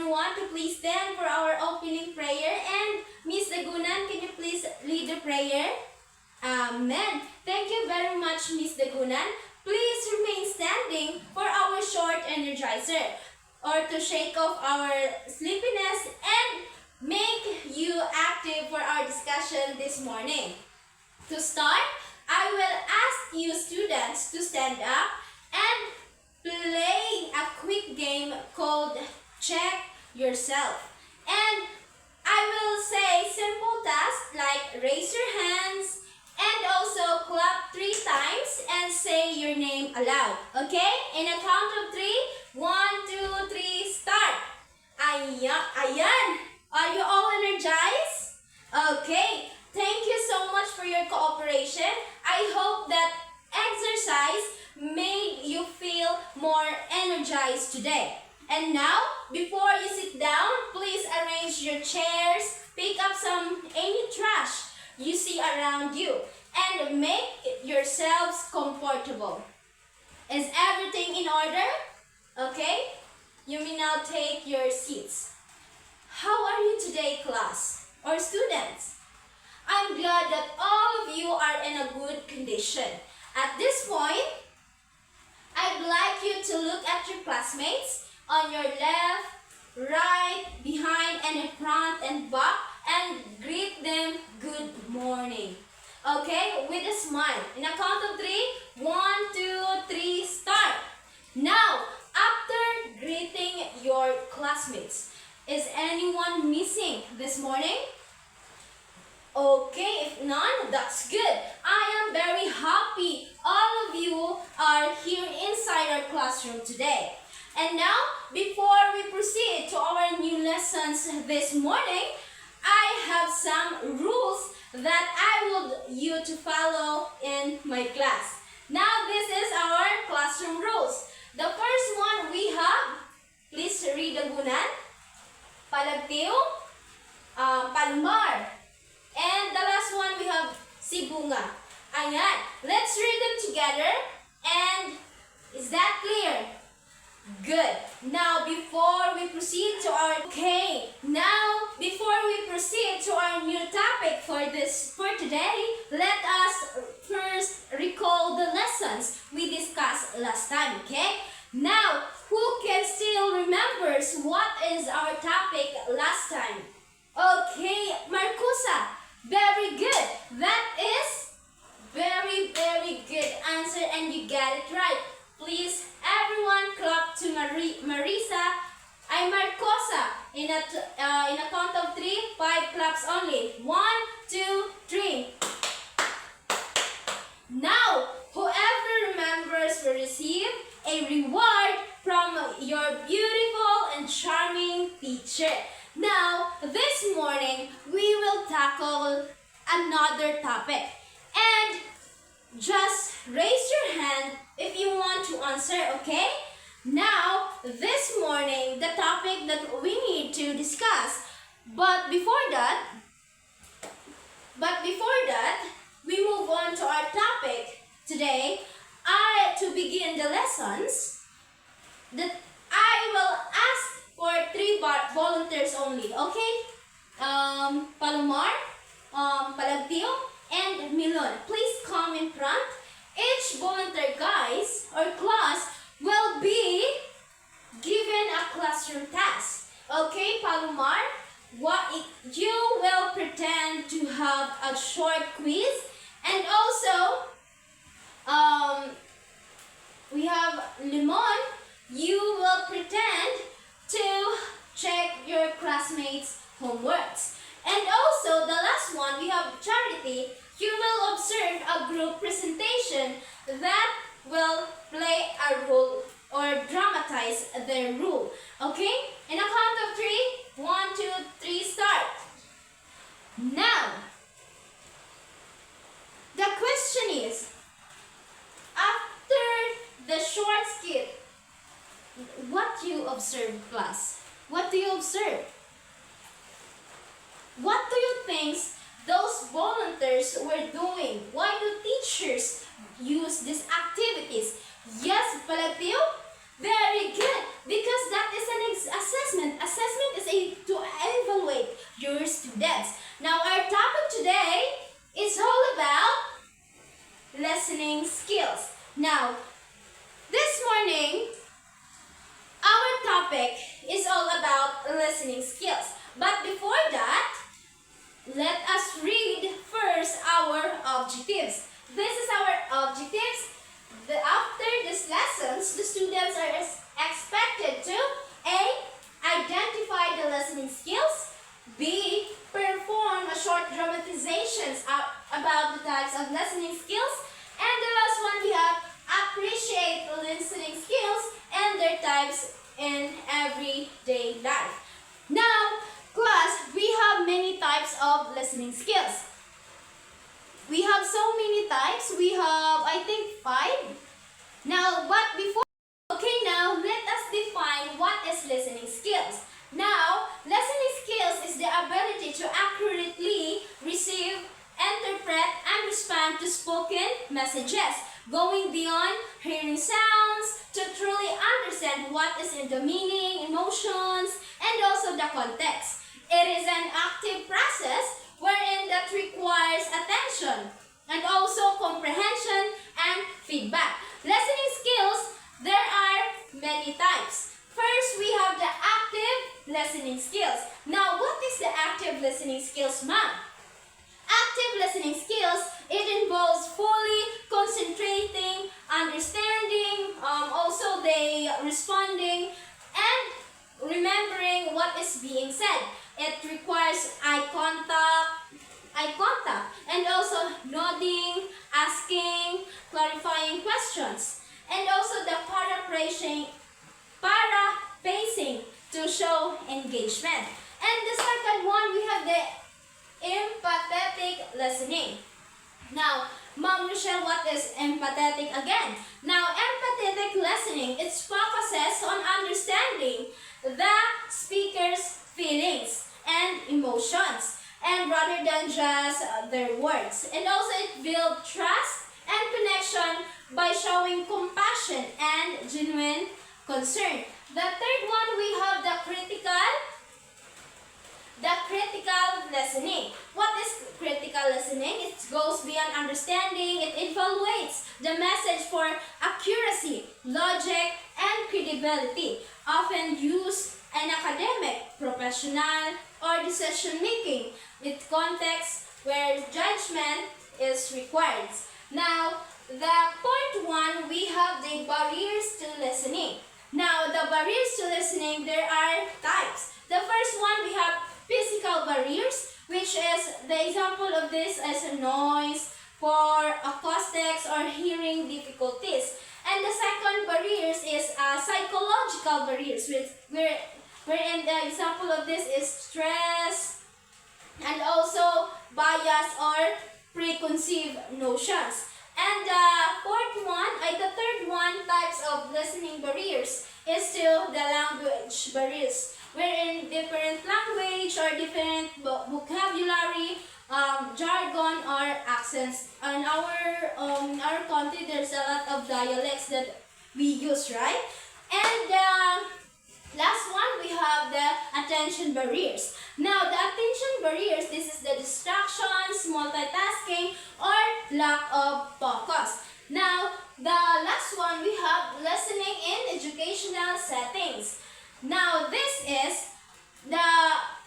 everyone to please stand for our opening prayer. And Miss Dagunan, can you please lead the prayer? Amen. Thank you very much, Miss Dagunan. Please remain standing for our short energizer, or to shake off our sleepiness and make you active for our discussion this morning. To start, I will ask you students to stand up and play a quick game called Check Yourself. And I will say simple tasks like raise your hands and also clap 3 times and say your name aloud. Okay? In a count of 3, 1, 2, 3, start! Ayan! Are you all energized? Okay. Thank you so much for your cooperation. I hope that exercise made you feel more energized today. And now, before you sit down, please arrange your chairs, pick up any trash you see around you, and make yourselves comfortable. Is everything in order? Okay? You may now take your seats. How are you today, class or students? I'm glad that all of you are in a good condition. At this point, I'd like you to look at your classmates on your left, right, behind, and in front and back, and greet them good morning. Okay, with a smile. In a count of 3, 1, 2, 3, start. Now, after greeting your classmates, is anyone missing this morning? Okay, if none, that's good. I am very happy all of you are here inside our classroom today. And now, before we proceed to our new lessons this morning, I have some rules that I want you to follow in my class. Now, this is our classroom rules. The first one we have, please read the gunan, palagtiw, palmar. And the last one we have si bunga. Ayan. Let's read them together. And is that clear? Good. Now before we proceed to our new topic for today, let us first recall the lessons we discussed last time, okay? Now, who can still remembers what is our topic last time? Okay, Marcusa. Very good. That is very, very good answer and you got it right. Please, everyone clap to Marisa. I'm Marcosa. In a count of 3, 5 claps only. 1, 2, 3. Now, whoever remembers will receive a reward from your beautiful and charming teacher. Now, this morning, we will tackle another topic. And just raise your hand if you want to answer, okay? Now, this morning, the topic that we need to discuss. But before that, we move on to our topic today. To begin the lessons, that I will ask for 3 volunteers only, okay? Palomar, Palagtiyo, and Milon. Please come in front. Each volunteer, guys, or class, will be given a classroom task. Okay, Palomar? You will pretend to have a short quiz, and also, we have Limon. You will pretend to check your classmates' homeworks. And also, the last one, we have Charity. You will observe a group presentation that will play a role or dramatize their role. Okay? In a count of 3, 1, 2, 3, start. Now, the question is, after the short skit, what do you observe, class? What do you observe? What do you think those volunteers were doing? Why do teachers use these activities? Yes, Palagtiyo? Very good. Because that is an assessment. Assessment listening skills. But before that, let us read first our objectives. This is our objectives. After these lessons, the students are expected to A. Identify the listening skills. B. Perform a short dramatizations about the types of listening skills. And the last one we have appreciate the listening skills and their types in everyday life. Now, class, we have many types of listening skills. We have so many types. We have, I think, 5. Now, but before, okay, now let us define what is listening skills. Now, listening skills is the ability to accurately receive, interpret, and respond to spoken messages, going beyond hearing sounds to truly understand what is in the meaning, emotions, and also the context. It is an active process wherein that requires attention and also comprehension and feedback. Listening skills, there are many types. First, we have the active listening skills. Now, what is the active listening skills, ma'am? Active listening skills, it involves fully concentrating, understanding, also they responding, and remembering what is being said. It requires eye contact, and also nodding, asking, clarifying questions, and also the paraphrasing to show engagement. And the second one, we have the empathetic listening. Now, Ma'am Rochelle, what is empathetic again? Now, empathetic listening, it focuses on understanding the speaker's feelings and emotions, and rather than just their words. And also it builds trust and connection by showing compassion and genuine concern. The third one, we have the critical listening. What is critical listening? It goes beyond understanding. It evaluates the message for accuracy, logic, and credibility, often used in academic, professional, or decision-making with context where judgment is required. Now, the fourth one, we have the barriers to listening. Now, the barriers to listening, there are types. The first one, we have physical barriers, which is the example of this as a noise, for acoustics or hearing difficulties. And the second barriers is psychological barriers, wherein the example of this is stress and also bias or preconceived notions. And the third one types of listening barriers is still the language barriers, wherein different language or different vocabulary, jargon or accents. In our country, there's a lot of dialects that we use, right? And last one, we have the attention barriers. Now, the attention barriers, this is the distractions, multitasking, or lack of focus. Now, the last one, we have listening in educational settings. Now, this is the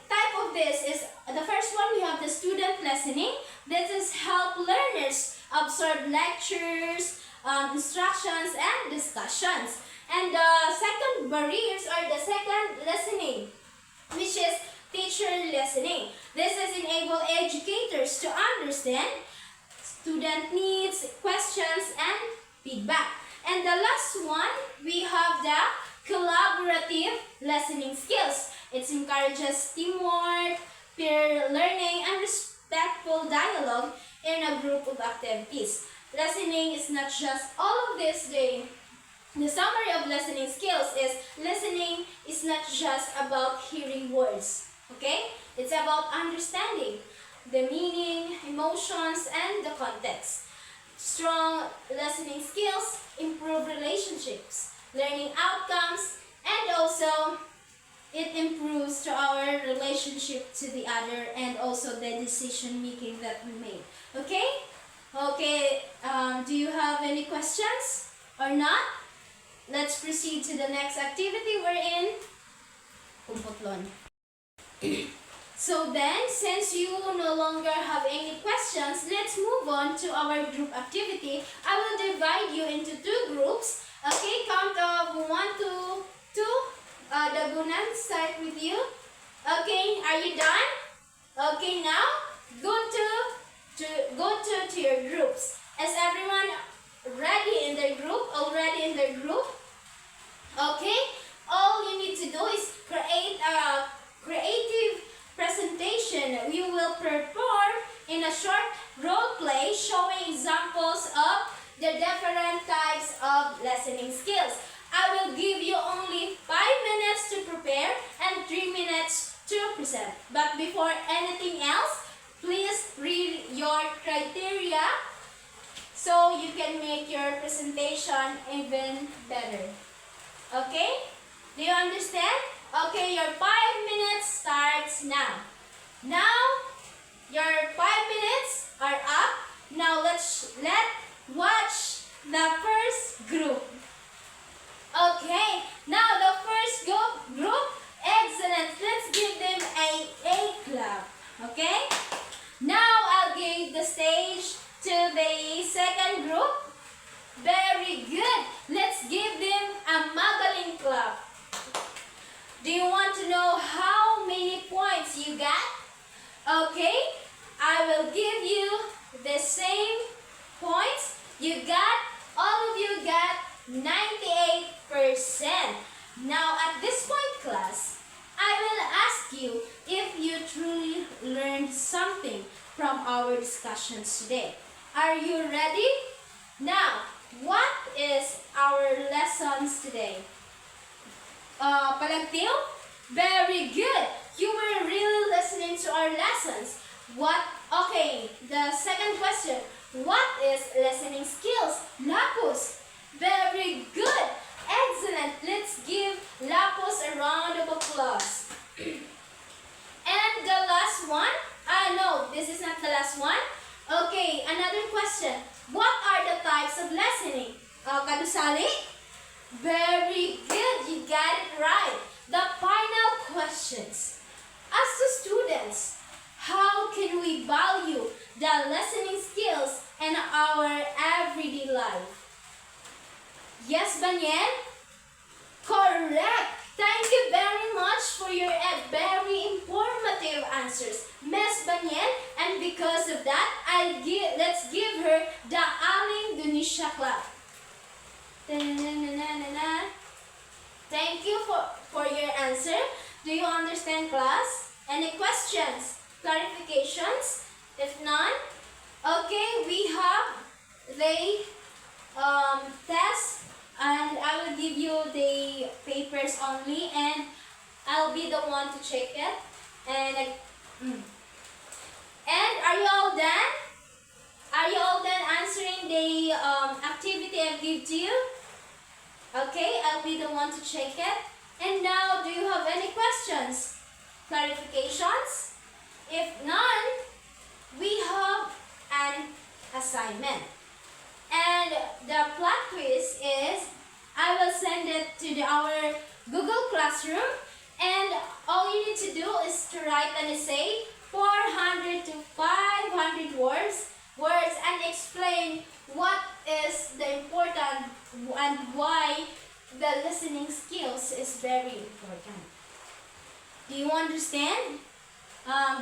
type of this is the first one, we have the student listening. This is help learners absorb lectures, instructions, and discussions. And the second barriers are the second listening, which is teacher listening. This is enable educators to understand student needs, questions, and feedback. And the last one, we have the collaborative listening skills. It encourages teamwork, peer learning, and respectful dialogue in a group of activities. Listening is not just all of this. The summary of listening skills is listening is not just about hearing words, okay? It's about understanding the meaning, emotions, and the context. Strong listening skills improve relationships, learning outcomes, and also it improves to our relationship to the other and also the decision making that we made. Okay? Okay, do you have any questions or not? Let's proceed to the next activity we're in. Kumputlon. So then, since you no longer have any questions, let's move on to our group activity. I will divide you into two groups. Okay, count of 1 to 2. Dagunan, start with you. Okay, are you done? Okay, now go to your groups. Is everyone ready in their group? Already in their group? Okay, all you need to do is create a creative presentation. We will perform in a short role play showing examples of the different types of listening skills. I will give you only 5 minutes to prepare and 3 minutes to present. But before anything else, please read your criteria so you can make your presentation even better. Okay? Do you understand? Okay, your 5 minutes starts now. Now, your 5 minutes are up. Now let's watch the first group. Okay, now the first group, excellent. Let's give them a clap. Okay? Now I'll give the stage to the second group. Very good. Let's give them a magaling clap. Do you want to know how many points you got? Okay, I will give you the same points. All of you got 98%. Now at this point, class, I will ask you if you truly learned something from our discussions today. Are you ready? Now, what is our lessons today? Palagtil? Very good. You were really listening to our lessons. Okay, the second question. What is listening skills? Lapus. Very good. Excellent. Let's give Lapus a round of applause. And the last one? No, this is not the last one. Okay, another question. What are the types of listening? Kadusali? Very good. You got it right. The final questions. As the students, how can we value the listening skills in our everyday life? Yes, Banyan? Correct. Thank you very much for your very informative answers, Miss Banyan. And because of that, let's give her the Aling Dunisha clap. Thank you for your answer. Do you understand, class? Any questions? Clarifications? If none, okay, we have the test, and I will give you the papers only, and I'll be the one to check it. And are you all done? Are you all done answering the activity I give to you? Okay, I'll be the one to check it. And now, do you have any questions? Clarifications? If none, we have an assignment. And the plot quiz is, I will send it to our Google Classroom, and all you need to do is to write an essay, 400 to 500 words, and explain what is the important and why the listening skills is very important. Do you understand?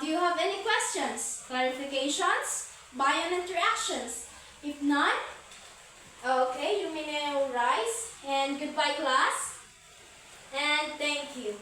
Do you have any questions, clarifications, bio interactions? If not, okay, you may now rise, and goodbye, class, and thank you.